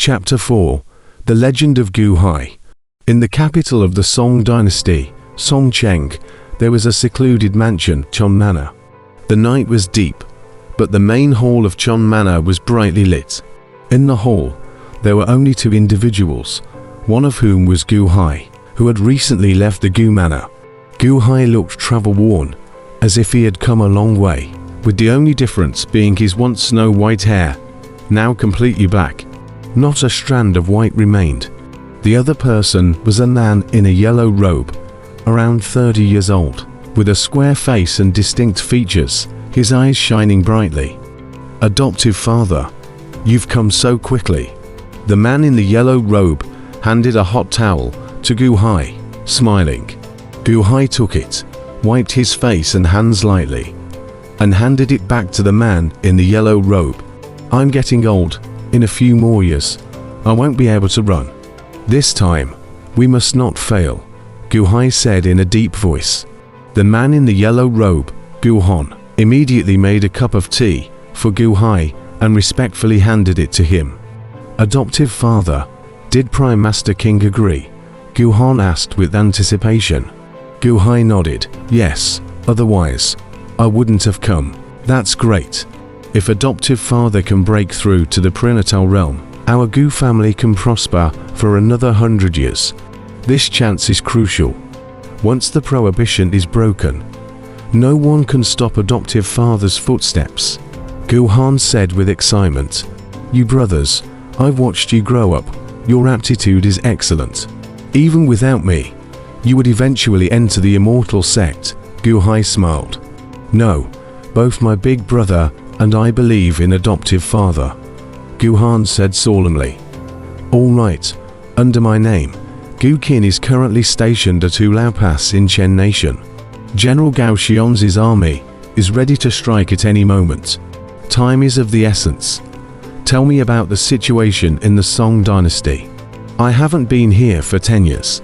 Chapter 4. The Legend of Gu Hai. In the capital of the Song dynasty, Songcheng, there was a secluded mansion, Chon Manor. The night was deep, but the main hall of Chon Manor was brightly lit. In the hall, there were only two individuals, one of whom was Gu Hai, who had recently left the Gu Manor. Gu Hai looked travel-worn, as if he had come a long way, with the only difference being his once snow-white hair, now completely black. Not a strand of white remained. The other person was a man in a yellow robe, around 30 years old, with a square face and distinct features, his eyes shining brightly. "Adoptive father, you've come so quickly." The man in the yellow robe handed a hot towel to Gu Hai, smiling. Gu Hai took it, wiped his face and hands lightly, and handed it back to the man in the yellow robe. "I'm getting old. In a few more years, I won't be able to run. This time, we must not fail," Gu Hai said in a deep voice. The man in the yellow robe, Gu Hon, immediately made a cup of tea for Gu Hai and respectfully handed it to him. "Adoptive father, did Prime Master King agree?" Gu Hon asked with anticipation. Gu Hai nodded, "Yes, otherwise, I wouldn't have come." "That's great. If adoptive father can break through to the prenatal realm, our Gu family can prosper for another 100 years. This chance is crucial. Once the prohibition is broken, no one can stop adoptive father's footsteps," Gu Han said with excitement. "You brothers, I've watched you grow up. Your aptitude is excellent. Even without me, you would eventually enter the Immortal sect." Gu Hai smiled. "No, both my big brother and I believe in adoptive father," Gu Han said solemnly. "All right, under my name, Gu Qin is currently stationed at Hulao Pass in Chen Nation. General Gao Xianzi's army is ready to strike at any moment. Time is of the essence. Tell me about the situation in the Song dynasty. I haven't been here for 10 years.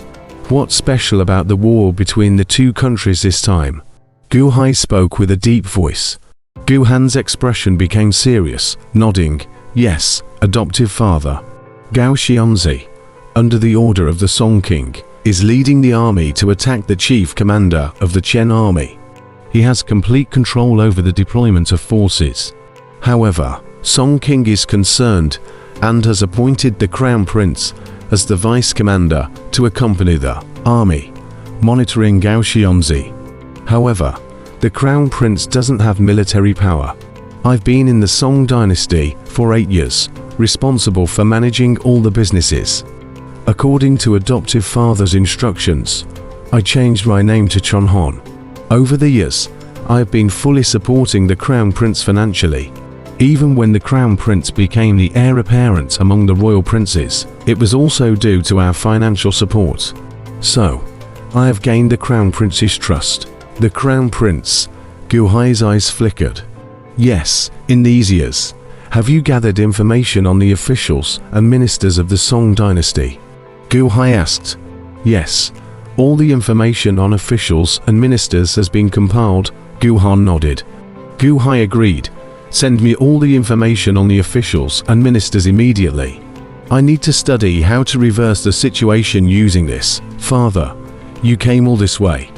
What's special about the war between the two countries this time?" Gu Hai spoke with a deep voice. Gu Han's expression became serious, nodding, "Yes, adoptive father. Gao Xianzi, under the order of the Song King, is leading the army to attack the chief commander of the Chen army. He has complete control over the deployment of forces. However, Song King is concerned and has appointed the Crown Prince as the vice commander to accompany the army, monitoring Gao Xianzi. However, the Crown Prince doesn't have military power. I've been in the Song dynasty for 8 years, responsible for managing all the businesses. According to adoptive father's instructions, I changed my name to Chon Hon. Over the years, I have been fully supporting the Crown Prince financially. Even when the Crown Prince became the heir apparent among the royal princes, it was also due to our financial support. So, I have gained the Crown Prince's trust." The Crown Prince, Gu Hai's eyes flickered. "Yes, in these years, have you gathered information on the officials and ministers of the Song dynasty?" Gu Hai asked. "Yes, all the information on officials and ministers has been compiled," Gu Han nodded. Gu Hai agreed. "Send me all the information on the officials and ministers immediately. I need to study how to reverse the situation using this." "Father, you came all this way.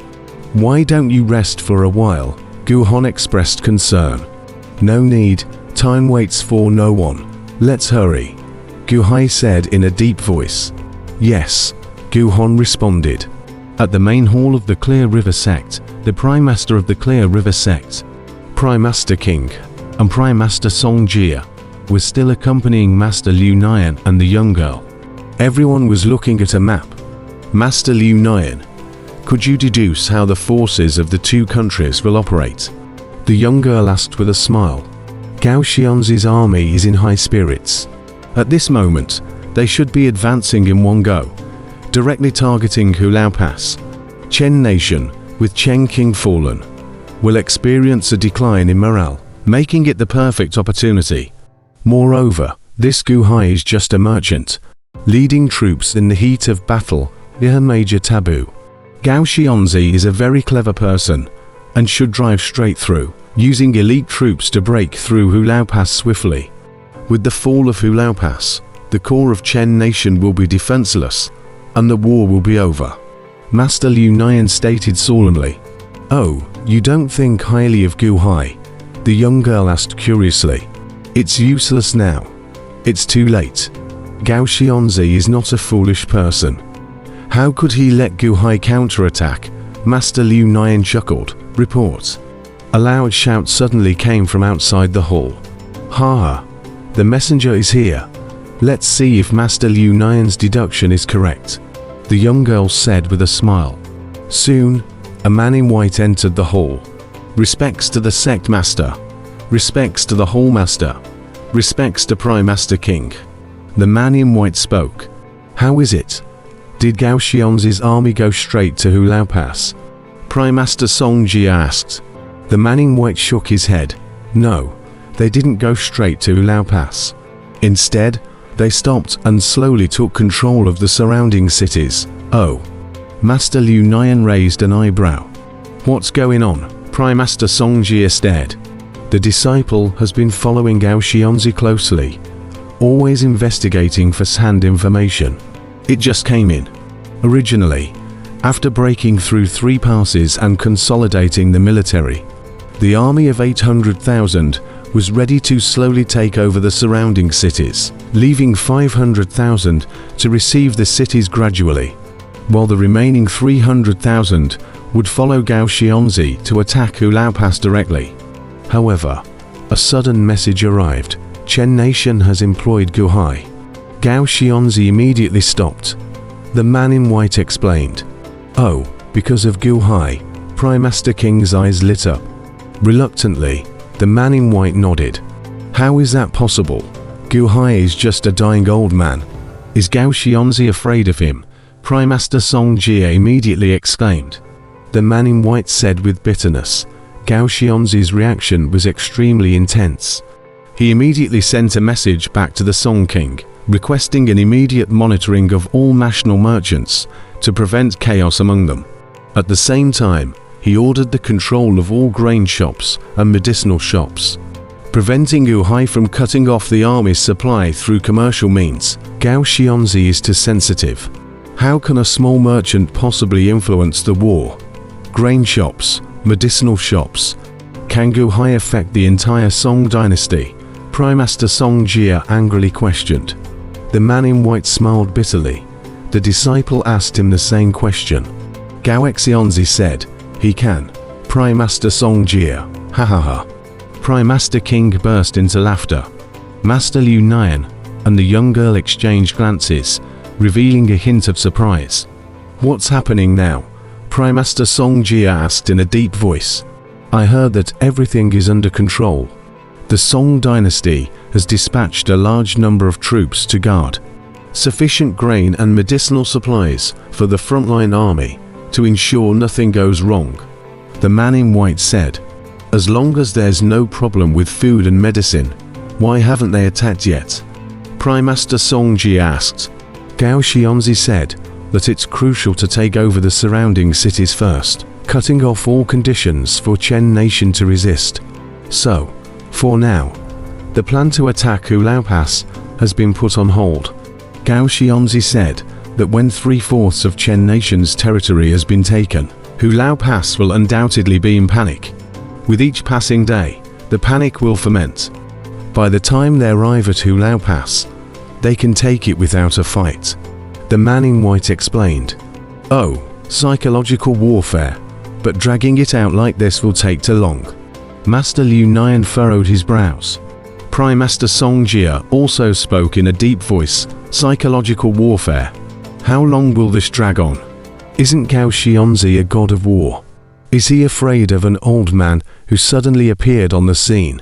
Why don't you rest for a while?" Gu Han expressed concern. "No need, time waits for no one. Let's hurry," Gu Hai said in a deep voice. "Yes," Gu Han responded. At the main hall of the Clear River sect, the Prime Master of the Clear River sect, Prime Master King, and Prime Master Song Jia was still accompanying Master Liu Nian and the young girl. Everyone was looking at a map. "Master Liu Nian, could you deduce how the forces of the two countries will operate?" the young girl asked with a smile. "Gao Xianzi's army is in high spirits. At this moment, they should be advancing in one go, directly targeting Hulao Pass. Chen Nation, with Chen King fallen, will experience a decline in morale, making it the perfect opportunity. Moreover, this Gu Hai is just a merchant. Leading troops in the heat of battle is a major taboo. Gao Xianzi is a very clever person and should drive straight through, using elite troops to break through Hulao Pass swiftly. With the fall of Hulao Pass, the core of Chen Nation will be defenseless, and the war will be over. Master Liu Nian stated solemnly. Oh, you don't think highly of Gu Hai? The young girl asked curiously. It's useless now. It's too late. Gao Xianzi is not a foolish person. How could he let Gu Hai counterattack? Master Liu Nian chuckled. Report. A loud shout suddenly came from outside the hall. Ha! The messenger is here. Let's see if Master Liu Nian's deduction is correct, the young girl said with a smile. Soon, a man in white entered the hall. Respects to the sect master. Respects to the hall master. Respects to Prime Master King. The man in white spoke. How is it? Did Gao Xianzi's army go straight to Hulao Pass? Prime Master Song Jia asked. The man in white shook his head. No, they didn't go straight to Hulao Pass. Instead, they stopped and slowly took control of the surrounding cities. Oh. Master Liu Nian raised an eyebrow. What's going on? Prime Master Song Jia stared. The disciple has been following Gao Xianzi closely, always investigating first-hand information. It just came in. Originally, after breaking through 3 passes and consolidating the military, the army of 800,000 was ready to slowly take over the surrounding cities, leaving 500,000 to receive the cities gradually, while the remaining 300,000 would follow Gao Xianzi to attack Hulao Pass directly. However, a sudden message arrived. Chen Nation has employed Gu Hai. Gao Xianzi immediately stopped. The man in white explained. Oh, because of Gu Hai. Prime Master King's eyes lit up. Reluctantly, the man in white nodded. How is that possible? Gu Hai is just a dying old man. Is Gao Xianzi afraid of him? Prime Master Song Jia immediately exclaimed. The man in white said with bitterness. Gao Xianzi's reaction was extremely intense. He immediately sent a message back to the Song King, requesting an immediate monitoring of all national merchants to prevent chaos among them. At the same time, he ordered the control of all grain shops and medicinal shops, preventing Gu Hai from cutting off the army's supply through commercial means. Gao Xianzi is too sensitive. How can a small merchant possibly influence the war? Grain shops, medicinal shops. Can Gu Hai affect the entire Song dynasty? Prime Master Song Jia angrily questioned. The man in white smiled bitterly. The disciple asked him the same question. Gao Xianzi said, he can. Prime Master Song Jia, ha ha ha. Prime Master King burst into laughter. Master Liu Nian and the young girl exchanged glances, revealing a hint of surprise. What's happening now? Prime Master Song Jia asked in a deep voice. I heard that everything is under control. The Song dynasty has dispatched a large number of troops to guard sufficient grain and medicinal supplies for the frontline army to ensure nothing goes wrong. The man in white said, as long as there's no problem with food and medicine, why haven't they attacked yet? Prime Master Song Jia asked. Gao Xianzi said that it's crucial to take over the surrounding cities first, cutting off all conditions for Chen Nation to resist. So, for now, the plan to attack Hulao Pass has been put on hold. Gao Xianzi said that when 3/4 of Chen Nation's territory has been taken, Hulao Pass will undoubtedly be in panic. With each passing day, the panic will ferment. By the time they arrive at Hulao Pass, they can take it without a fight. The man in white explained. Oh, psychological warfare, but dragging it out like this will take too long. Master Liu Nian furrowed his brows. Prime Master Song Jia also spoke in a deep voice. Psychological warfare. How long will this drag on? Isn't Gao Xianzi a god of war? Is he afraid of an old man who suddenly appeared on the scene?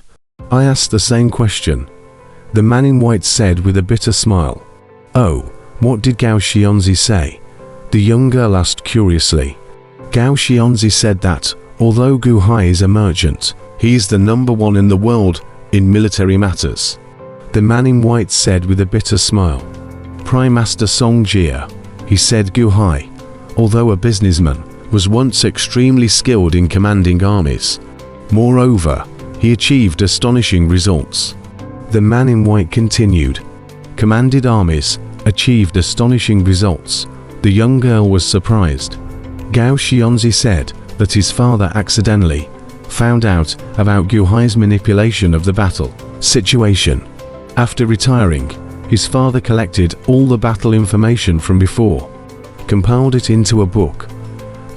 I asked the same question. The man in white said with a bitter smile. Oh, what did Gao Xianzi say? The young girl asked curiously. Gao Xianzi said that, although Gu Hai is a merchant, he is the #1 in the world in military matters. The man in white said with a bitter smile. Prime Master Song Jia, he said Gu Hai, although a businessman, was once extremely skilled in commanding armies. Moreover, he achieved astonishing results. The man in white continued. commanded armies, achieved astonishing results. The young girl was surprised. Gao Xianzi said that his father accidentally found out about Gu Hai's manipulation of the battle situation. After retiring, his father collected all the battle information from before, compiled it into a book,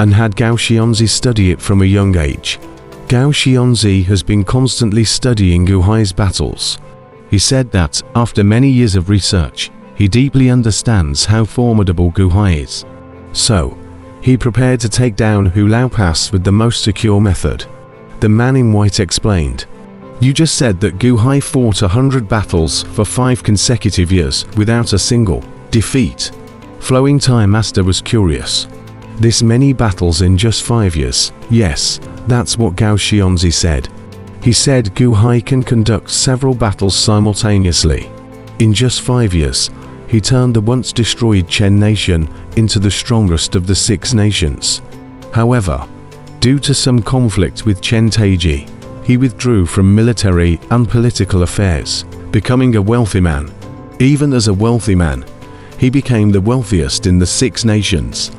and had Gao Xianzi study it from a young age. Gao Xianzi has been constantly studying Gu Hai's battles. He said that, after many years of research, he deeply understands how formidable Gu Hai is. So, he prepared to take down Hu Lao Pass with the most secure method. The man in white explained, "You just said that Gu Hai fought 100 battles for 5 consecutive years without a single defeat." Flowing Time Master was curious. "This many battles in just 5 years?" "Yes, that's what Gao Xianzi said. He said Gu Hai can conduct several battles simultaneously. In just 5 years, he turned the once destroyed Chen nation into the strongest of the 6 nations. However, due to some conflict with Chen Taiji, he withdrew from military and political affairs, becoming a wealthy man. Even as a wealthy man, he became the wealthiest in the 6 nations."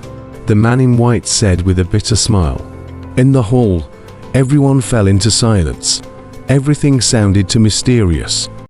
The man in white said with a bitter smile. In the hall, everyone fell into silence. Everything sounded too mysterious.